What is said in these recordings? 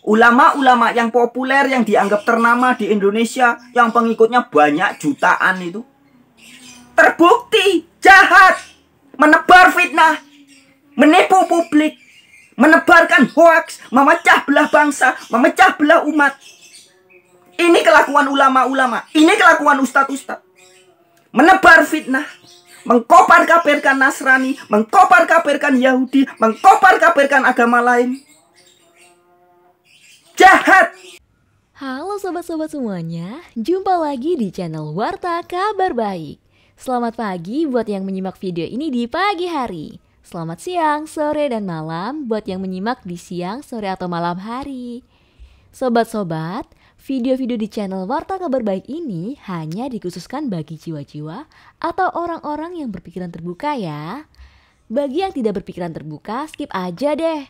Ulama-ulama yang populer, yang dianggap ternama di Indonesia, yang pengikutnya banyak jutaan itu, terbukti jahat, menebar fitnah, menipu publik, menebarkan hoaks, memecah belah bangsa, memecah belah umat. Ini kelakuan ulama-ulama, ini kelakuan ustadz-ustadz. Menebar fitnah, mengkopar-kapirkan Nasrani, mengkopar-kapirkan Yahudi, mengkopar-kapirkan agama lain. Jahat. Halo sobat-sobat semuanya, jumpa lagi di channel Warta Kabar Baik. Selamat pagi buat yang menyimak video ini di pagi hari. Selamat siang, sore, dan malam buat yang menyimak di siang, sore, atau malam hari. Sobat-sobat, video-video di channel Warta Kabar Baik ini hanya dikhususkan bagi jiwa-jiwa atau orang-orang yang berpikiran terbuka ya. Bagi yang tidak berpikiran terbuka, skip aja deh.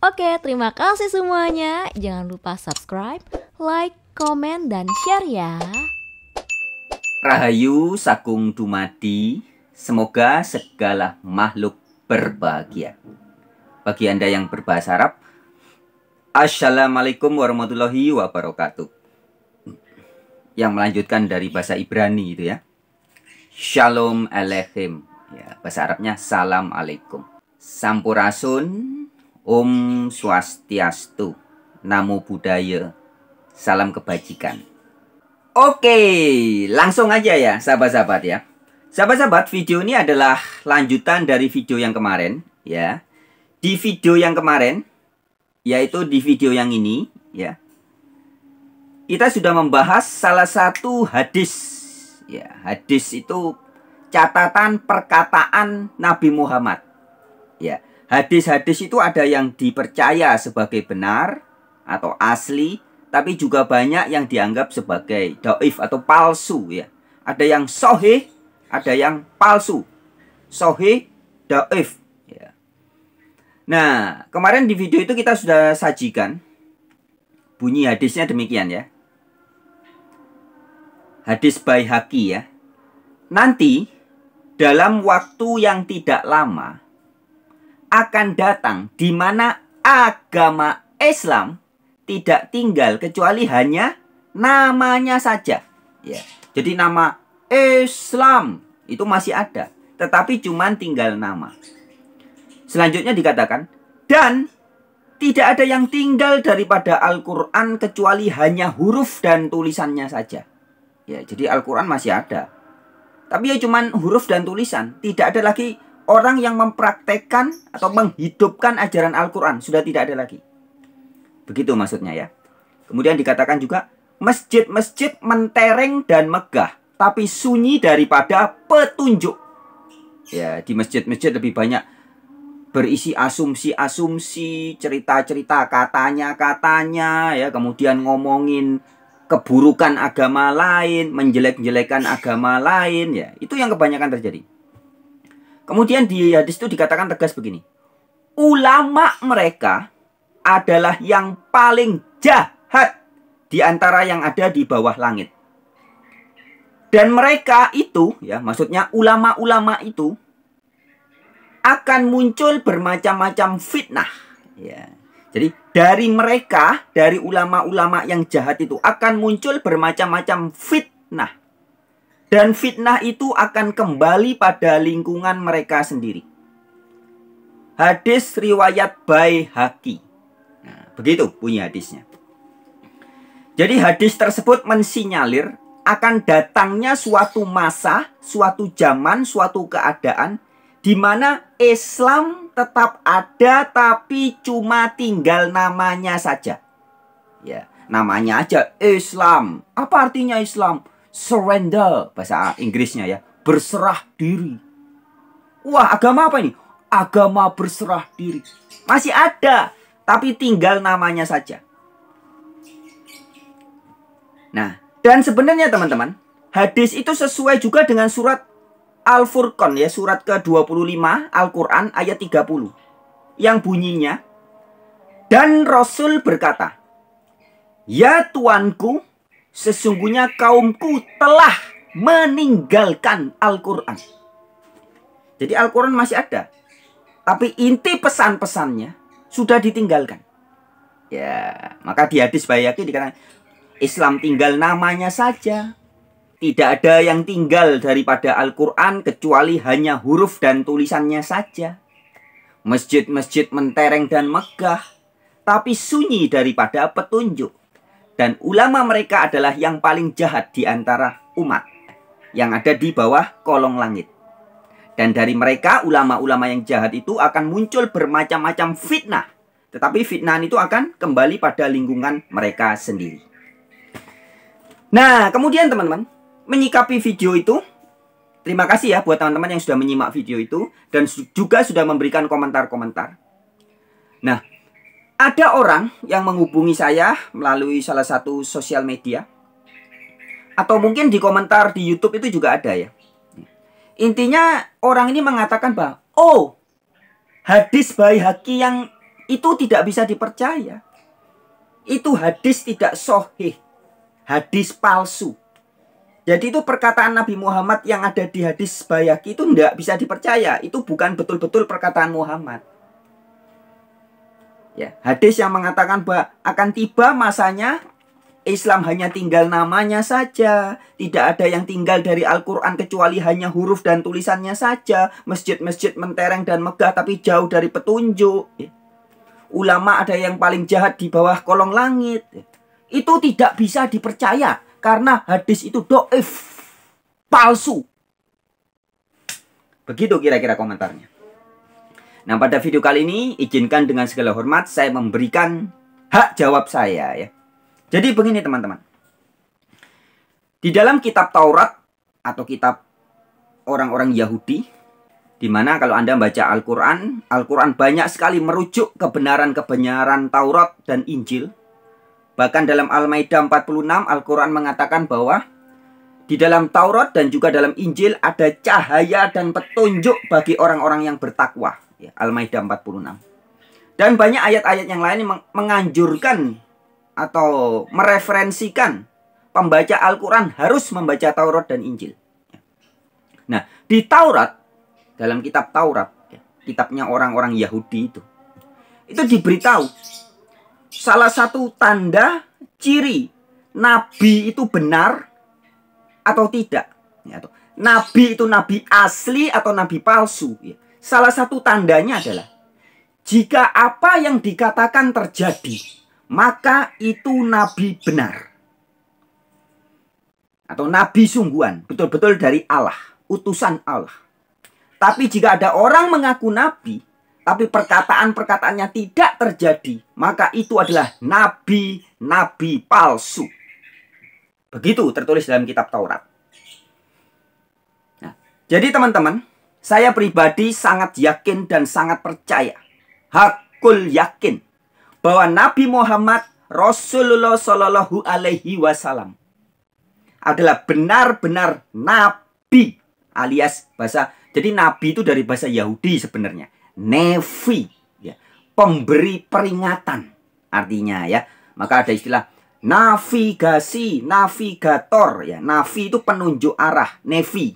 Oke, terima kasih semuanya. Jangan lupa subscribe, like, komen, dan share ya. Rahayu Sakung Dumadi, semoga segala makhluk berbahagia. Bagi Anda yang berbahasa Arab, Assalamualaikum warahmatullahi wabarakatuh. Yang melanjutkan dari bahasa Ibrani itu ya. Shalom Aleichem. Ya, bahasa Arabnya salam alaikum. Sampurasun, Om Swastiastu, Namo Buddhaya, salam kebajikan. Oke, langsung aja ya sahabat-sahabat ya. Sahabat-sahabat, video ini adalah lanjutan dari video yang kemarin ya. Di video yang kemarin, yaitu di video yang ini ya, kita sudah membahas salah satu hadis ya. Hadis itu catatan perkataan Nabi Muhammad ya. Hadis-hadis itu ada yang dipercaya sebagai benar atau asli, tapi juga banyak yang dianggap sebagai dhaif atau palsu ya. Ada yang sahih, ada yang palsu. Sahih, dhaif ya. Nah, kemarin di video itu kita sudah sajikan bunyi hadisnya demikian ya. Hadis Baihaqi ya. Nanti dalam waktu yang tidak lama akan datang di mana agama Islam tidak tinggal kecuali hanya namanya saja ya. Jadi nama Islam itu masih ada, tetapi cuman tinggal nama. Selanjutnya dikatakan, dan tidak ada yang tinggal daripada Al-Quran kecuali hanya huruf dan tulisannya saja ya. Jadi Al-Quran masih ada, tapi ya cuman huruf dan tulisan. Tidak ada lagi orang yang mempraktekkan atau menghidupkan ajaran Al-Quran. Sudah tidak ada lagi. Begitu maksudnya ya. Kemudian dikatakan juga, masjid-masjid mentereng dan megah, tapi sunyi daripada petunjuk. Ya, di masjid-masjid lebih banyak berisi asumsi-asumsi, cerita-cerita, katanya-katanya ya. Kemudian ngomongin keburukan agama lain, menjelek-jelekan agama lain ya. Itu yang kebanyakan terjadi. Kemudian di hadis itu dikatakan tegas begini. Ulama mereka adalah yang paling jahat di antara yang ada di bawah langit. Dan mereka itu, ya maksudnya ulama-ulama itu, akan muncul bermacam-macam fitnah. Ya. Jadi dari mereka, dari ulama-ulama yang jahat itu, akan muncul bermacam-macam fitnah. Dan fitnah itu akan kembali pada lingkungan mereka sendiri. Hadis riwayat Baihaqi. Nah, begitu bunyi hadisnya. Jadi hadis tersebut mensinyalir akan datangnya suatu masa, suatu zaman, suatu keadaan di mana Islam tetap ada tapi cuma tinggal namanya saja. Ya, namanya aja Islam. Apa artinya Islam? Surrender, bahasa Inggrisnya ya, berserah diri. Wah, agama apa ini? Agama berserah diri. Masih ada, tapi tinggal namanya saja. Nah, dan sebenarnya teman-teman, hadis itu sesuai juga dengan surat Al-Furqan ya, surat ke-25 Al-Quran ayat 30. Yang bunyinya, dan Rasul berkata, ya Tuanku, sesungguhnya kaumku telah meninggalkan Al-Quran. Jadi Al-Quran masih ada, tapi inti pesan-pesannya sudah ditinggalkan. Ya, maka di hadis Baihaqi dikatakan Islam tinggal namanya saja. Tidak ada yang tinggal daripada Al-Quran kecuali hanya huruf dan tulisannya saja. Masjid-masjid mentereng dan megah, tapi sunyi daripada petunjuk. Dan ulama mereka adalah yang paling jahat di antara umat yang ada di bawah kolong langit. Dan dari mereka, ulama-ulama yang jahat itu akan muncul bermacam-macam fitnah. Tetapi fitnah itu akan kembali pada lingkungan mereka sendiri. Nah, kemudian teman-teman, menyikapi video itu, terima kasih ya buat teman-teman yang sudah menyimak video itu dan juga sudah memberikan komentar-komentar. Nah, ada orang yang menghubungi saya melalui salah satu sosial media atau mungkin di komentar di YouTube itu juga ada ya. Intinya orang ini mengatakan bahwa hadis Baihaqi yang itu tidak bisa dipercaya. Itu hadis tidak sahih, hadis palsu. Jadi itu perkataan Nabi Muhammad yang ada di hadis Baihaqi itu tidak bisa dipercaya. Itu bukan betul-betul perkataan Muhammad. Ya, hadis yang mengatakan bahwa akan tiba masanya Islam hanya tinggal namanya saja. Tidak ada yang tinggal dari Al-Quran kecuali hanya huruf dan tulisannya saja. Masjid-masjid mentereng dan megah tapi jauh dari petunjuk. Ya. Ulama ada yang paling jahat di bawah kolong langit. Ya. Itu tidak bisa dipercaya. Karena hadis itu do'if, palsu. Begitu kira-kira komentarnya. Nah, pada video kali ini, izinkan dengan segala hormat saya memberikan hak jawab saya ya. Jadi begini teman-teman. Di dalam kitab Taurat atau kitab orang-orang Yahudi, di mana kalau Anda baca Al-Quran, Al-Quran banyak sekali merujuk kebenaran-kebenaran Taurat dan Injil. Bahkan dalam Al-Maidah 46, Al-Quran mengatakan bahwa di dalam Taurat dan juga dalam Injil ada cahaya dan petunjuk bagi orang-orang yang bertakwa. Ya, Al-Maidah 46. Dan banyak ayat-ayat yang lain menganjurkan atau mereferensikan pembaca Al-Quran harus membaca Taurat dan Injil. Nah, di Taurat, dalam kitab Taurat, kitabnya orang-orang Yahudi itu diberitahu salah satu tanda ciri Nabi itu benar atau tidak. Ya, atau Nabi itu Nabi asli atau Nabi palsu. Ya. Salah satu tandanya adalah jika apa yang dikatakan terjadi, maka itu Nabi benar. Atau Nabi sungguhan, betul-betul dari Allah, utusan Allah. Tapi jika ada orang mengaku Nabi, tapi perkataan-perkataannya tidak terjadi, maka itu adalah nabi-nabi palsu. Begitu tertulis dalam kitab Taurat. Nah, jadi teman-teman, saya pribadi sangat yakin dan sangat percaya, hakul yakin, bahwa Nabi Muhammad Rasulullah Shallallahu Alaihi Wasallam adalah benar-benar nabi, alias bahasa. Jadi nabi itu dari bahasa Yahudi sebenarnya. Nevi, ya, pemberi peringatan artinya ya. Maka ada istilah navigasi, navigator ya. Navi itu penunjuk arah, nevi.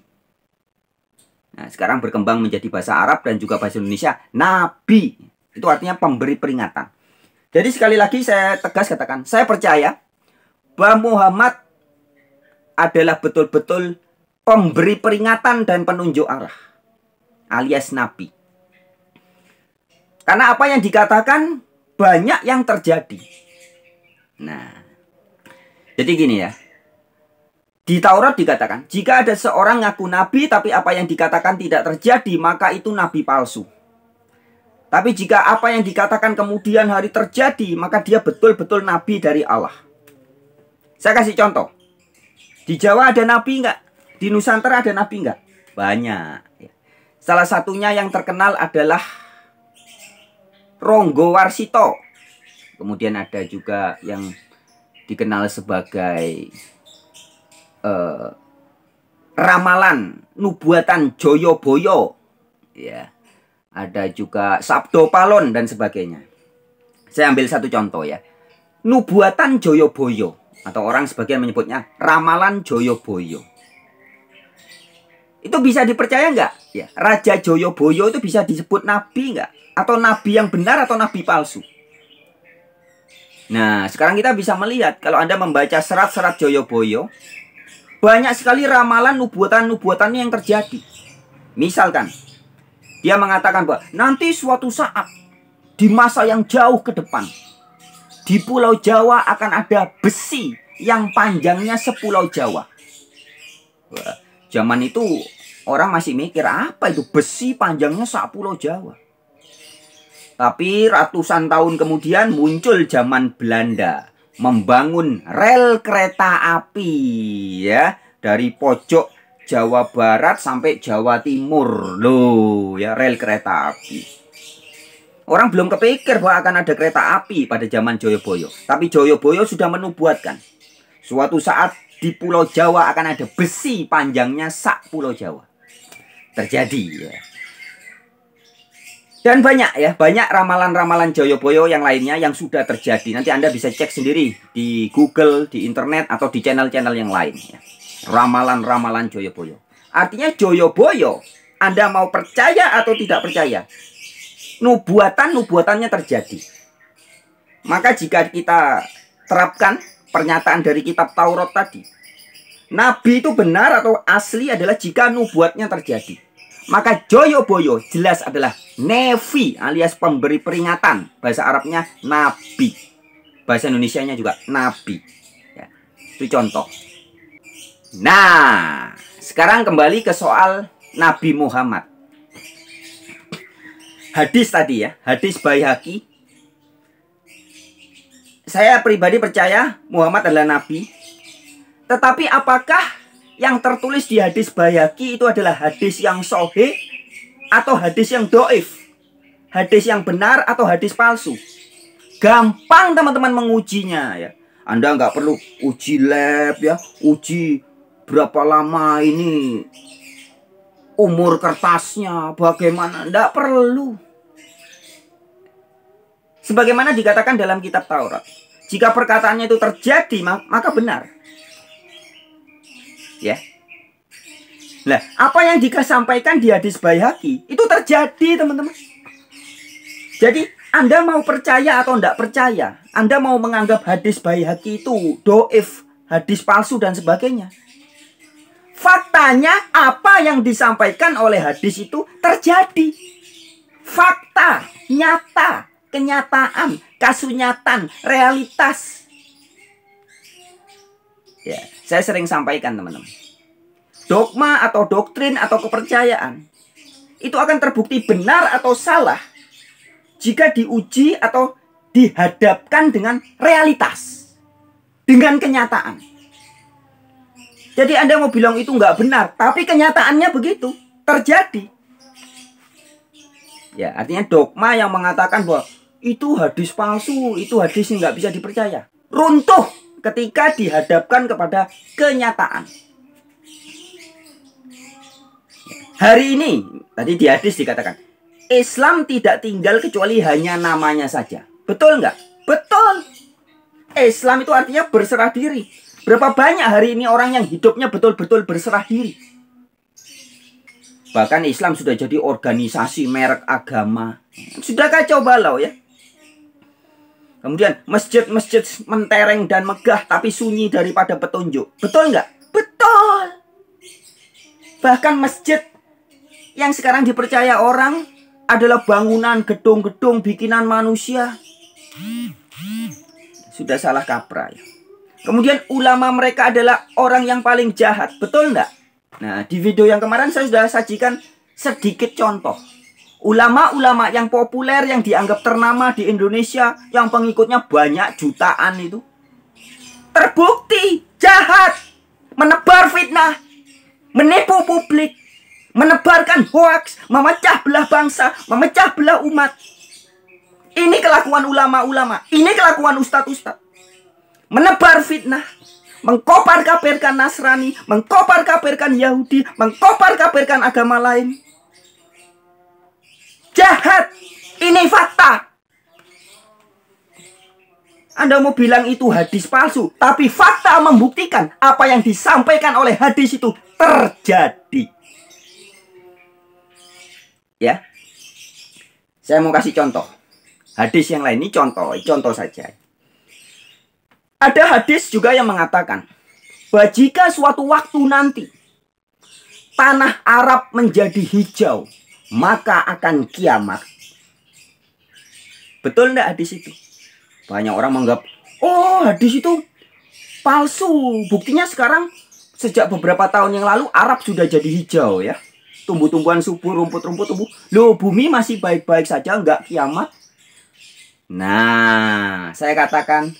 Nah, sekarang berkembang menjadi bahasa Arab dan juga bahasa Indonesia, nabi. Itu artinya pemberi peringatan. Jadi sekali lagi saya tegas katakan, saya percaya bahwa Muhammad adalah betul-betul pemberi peringatan dan penunjuk arah, alias nabi. Karena apa yang dikatakan banyak yang terjadi. Nah, jadi gini ya. Di Taurat dikatakan, jika ada seorang ngaku nabi tapi apa yang dikatakan tidak terjadi, maka itu nabi palsu. Tapi jika apa yang dikatakan kemudian hari terjadi, maka dia betul-betul nabi dari Allah. Saya kasih contoh. Di Jawa ada nabi enggak? Di Nusantara ada nabi enggak? Banyak. Salah satunya yang terkenal adalah Ronggo Warsito. Kemudian ada juga yang dikenal sebagai ramalan nubuatan Joyoboyo. Ya. Ada juga Sabdo Palon dan sebagainya. Saya ambil satu contoh ya. Nubuatan Joyoboyo atau orang sebagian menyebutnya ramalan Joyoboyo. Itu bisa dipercaya nggak? Ya, Raja Joyoboyo itu bisa disebut nabi nggak? Atau nabi yang benar atau nabi palsu? Nah, sekarang kita bisa melihat kalau Anda membaca serat-serat Joyoboyo, banyak sekali ramalan nubuatan-nubuatannya yang terjadi. Misalkan, dia mengatakan bahwa nanti suatu saat di masa yang jauh ke depan, di Pulau Jawa akan ada besi yang panjangnya sepulau Jawa. Wah, zaman itu orang masih mikir apa itu besi panjangnya sepulau Jawa. Tapi ratusan tahun kemudian muncul zaman Belanda membangun rel kereta api ya dari pojok Jawa Barat sampai Jawa Timur. Loh, ya rel kereta api. Orang belum kepikir bahwa akan ada kereta api pada zaman Joyoboyo. Tapi Joyoboyo sudah menubuatkan suatu saat di Pulau Jawa akan ada besi panjangnya sak Pulau Jawa. Terjadi ya. Dan banyak ya, banyak ramalan-ramalan Joyoboyo yang lainnya yang sudah terjadi. Nanti Anda bisa cek sendiri di Google, di internet, atau di channel-channel yang lain. Ya. Ramalan-ramalan Joyoboyo. Artinya Joyoboyo, Anda mau percaya atau tidak percaya, nubuatan-nubuatannya terjadi. Maka jika kita terapkan pernyataan dari kitab Taurat tadi, Nabi itu benar atau asli adalah jika nubuatnya terjadi. Maka Joyoboyo jelas adalah Nevi alias pemberi peringatan. Bahasa Arabnya Nabi. Bahasa Indonesianya juga Nabi. Ya, itu contoh. Nah, sekarang kembali ke soal Nabi Muhammad. Hadis tadi ya, hadis Baihaqi. Saya pribadi percaya Muhammad adalah Nabi. Tetapi apakah yang tertulis di hadis Baihaqi itu adalah hadis yang sahih atau hadis yang doif? Hadis yang benar atau hadis palsu? Gampang teman-teman mengujinya ya. Anda nggak perlu uji lab ya, uji berapa lama ini umur kertasnya, bagaimana, nggak perlu. Sebagaimana dikatakan dalam kitab Taurat, jika perkataannya itu terjadi maka benar. Ya. Nah, apa yang disampaikan di hadis Baihaqi itu terjadi, teman-teman. Jadi, Anda mau percaya atau tidak percaya, Anda mau menganggap hadis Baihaqi itu doif, hadis palsu dan sebagainya. Faktanya apa yang disampaikan oleh hadis itu terjadi. Fakta, nyata, kenyataan, kasunyatan, realitas. Ya, saya sering sampaikan teman-teman. Dogma atau doktrin atau kepercayaan itu akan terbukti benar atau salah jika diuji atau dihadapkan dengan realitas, dengan kenyataan. Jadi Anda mau bilang itu nggak benar, tapi kenyataannya begitu, terjadi. Ya, artinya dogma yang mengatakan bahwa itu hadis palsu, itu hadis yang nggak bisa dipercaya, runtuh ketika dihadapkan kepada kenyataan. Hari ini, tadi di hadis dikatakan, Islam tidak tinggal kecuali hanya namanya saja. Betul nggak? Betul. Islam itu artinya berserah diri. Berapa banyak hari ini orang yang hidupnya betul-betul berserah diri. Bahkan Islam sudah jadi organisasi merek agama. Sudah kacau balau ya. Kemudian masjid-masjid mentereng dan megah tapi sunyi daripada petunjuk. Betul nggak? Betul. Bahkan masjid yang sekarang dipercaya orang adalah bangunan gedung-gedung bikinan manusia. Sudah salah kaprah ya. Kemudian ulama mereka adalah orang yang paling jahat. Betul nggak? Nah, di video yang kemarin saya sudah sajikan sedikit contoh. Ulama-ulama yang populer, yang dianggap ternama di Indonesia, yang pengikutnya banyak jutaan itu, terbukti jahat, menebar fitnah, menipu publik, menebarkan hoaks, memecah belah bangsa, memecah belah umat. Ini kelakuan ulama-ulama, ini kelakuan ustadz-ustadz. Menebar fitnah, mengkopar-kapirkan Nasrani, mengkopar-kapirkan Yahudi, mengkopar-kapirkan agama lain. Jahat. Ini fakta. Anda mau bilang itu hadis palsu, tapi fakta membuktikan apa yang disampaikan oleh hadis itu terjadi. Ya. Saya mau kasih contoh. Hadis yang lain ini contoh saja. Ada hadis juga yang mengatakan bahwa jika suatu waktu nanti tanah Arab menjadi hijau, maka akan kiamat. Betul enggak hadis itu? Banyak orang menganggap, oh hadis itu palsu. Buktinya sekarang sejak beberapa tahun yang lalu Arab sudah jadi hijau ya. Tumbuh-tumbuhan subur, rumput-rumput tumbuh. Loh, bumi masih baik-baik saja, enggak kiamat. Nah, saya katakan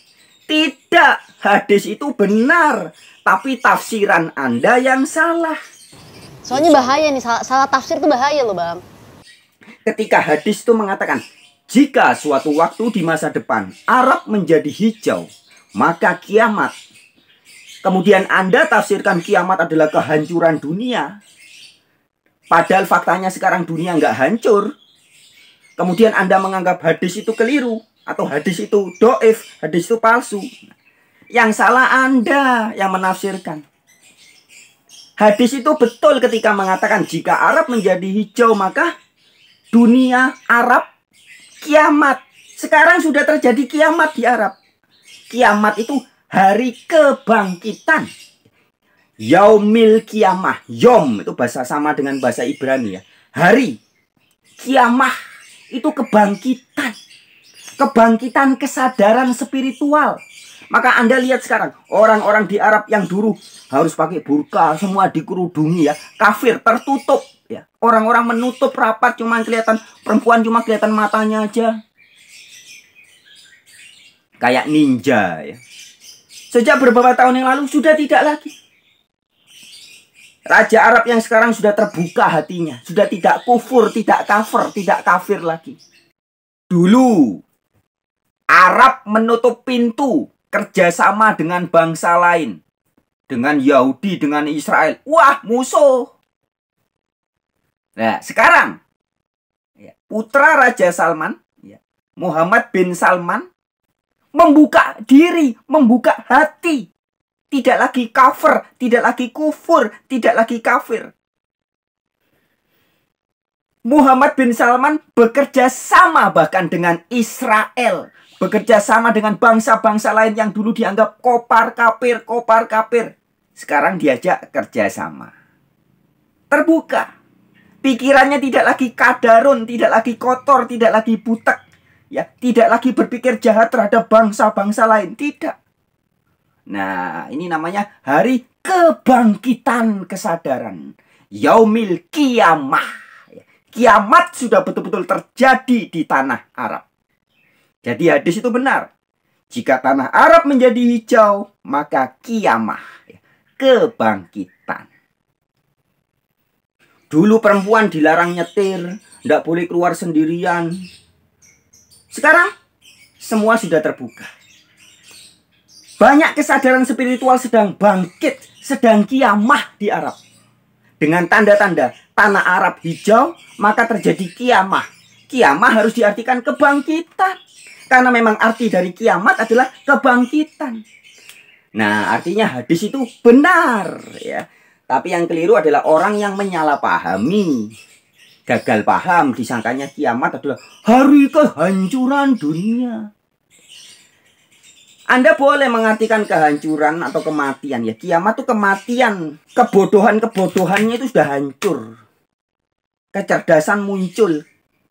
tidak, hadis itu benar, tapi tafsiran Anda yang salah. Soalnya bahaya nih, salah tafsir itu bahaya loh Bang. Ketika hadis itu mengatakan, jika suatu waktu di masa depan Arab menjadi hijau, maka kiamat. Kemudian Anda tafsirkan kiamat adalah kehancuran dunia. Padahal faktanya sekarang dunia nggak hancur. Kemudian Anda menganggap hadis itu keliru. Atau hadis itu doif, hadis itu palsu. Yang salah Anda yang menafsirkan. Hadis itu betul ketika mengatakan jika Arab menjadi hijau maka dunia Arab kiamat. Sekarang sudah terjadi kiamat di Arab. Kiamat itu hari kebangkitan. Yaumil kiamah. Yom itu bahasa sama dengan bahasa Ibrani ya. Hari. Kiamah itu kebangkitan. Kebangkitan kesadaran spiritual. Maka Anda lihat sekarang orang-orang di Arab yang dulu harus pakai burka, semua dikerudungi ya, kafir, tertutup ya. Orang-orang menutup rapat, cuma kelihatan perempuan, cuma kelihatan matanya aja. Kayak ninja ya. Sejak beberapa tahun yang lalu sudah tidak lagi. Raja Arab yang sekarang sudah terbuka hatinya, sudah tidak kufur, tidak kafir lagi. Dulu Arab menutup pintu kerjasama dengan bangsa lain. Dengan Yahudi, dengan Israel. Wah, musuh. Nah, sekarang putra Raja Salman, Muhammad bin Salman, membuka diri, membuka hati. Tidak lagi kafir, tidak lagi kufur, tidak lagi kafir. Muhammad bin Salman bekerja sama bahkan dengan Israel. Bekerja sama dengan bangsa-bangsa lain yang dulu dianggap kopar kapir. Sekarang diajak kerjasama. Terbuka. Pikirannya tidak lagi kadarun, tidak lagi kotor, tidak lagi butek. Ya, tidak lagi berpikir jahat terhadap bangsa-bangsa lain. Tidak. Nah, ini namanya hari kebangkitan kesadaran. Yaumil kiamah. Kiamat sudah betul-betul terjadi di tanah Arab. Jadi hadis itu benar. Jika tanah Arab menjadi hijau, maka kiamah, kebangkitan. Dulu perempuan dilarang nyetir, tidak boleh keluar sendirian. Sekarang semua sudah terbuka. Banyak kesadaran spiritual sedang bangkit, sedang kiamah di Arab. Dengan tanda-tanda tanah Arab hijau, maka terjadi kiamah. Kiamah harus diartikan kebangkitan. Karena memang arti dari kiamat adalah kebangkitan. Nah, artinya hadis itu benar ya. Tapi yang keliru adalah orang yang menyalahpahami. Gagal paham, disangkanya kiamat adalah hari kehancuran dunia. Anda boleh mengartikan kehancuran atau kematian ya. Kiamat itu kematian. Kebodohan-kebodohannya itu sudah hancur. Kecerdasan muncul.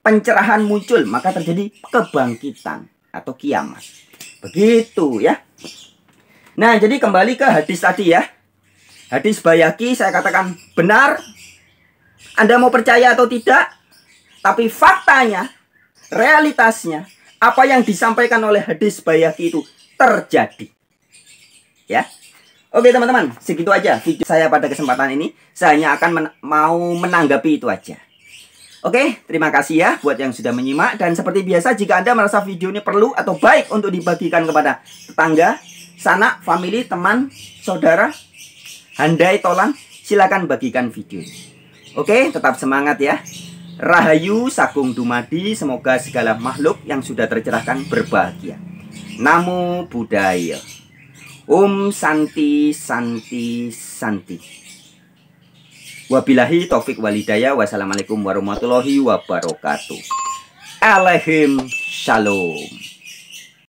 Pencerahan muncul, maka terjadi kebangkitan atau kiamat. Begitu ya. Nah, jadi kembali ke hadis tadi ya. Hadis Baihaqi saya katakan benar. Anda mau percaya atau tidak? Tapi faktanya, realitasnya, apa yang disampaikan oleh hadis Baihaqi itu terjadi. Ya. Oke teman-teman, segitu aja video saya pada kesempatan ini. Saya hanya akan mau menanggapi itu aja. Oke, terima kasih ya buat yang sudah menyimak. Dan seperti biasa, jika Anda merasa video ini perlu atau baik untuk dibagikan kepada tetangga, sanak, famili, teman, saudara, handai tolan, silakan bagikan video ini. Oke, tetap semangat ya. Rahayu Sagung Dumadi, semoga segala makhluk yang sudah tercerahkan berbahagia. Namo Buddhaya. Santi, Santi, Santi. Wabillahi taufik walhidayah. Wassalamualaikum warahmatullahi wabarakatuh. Alaihim shalom.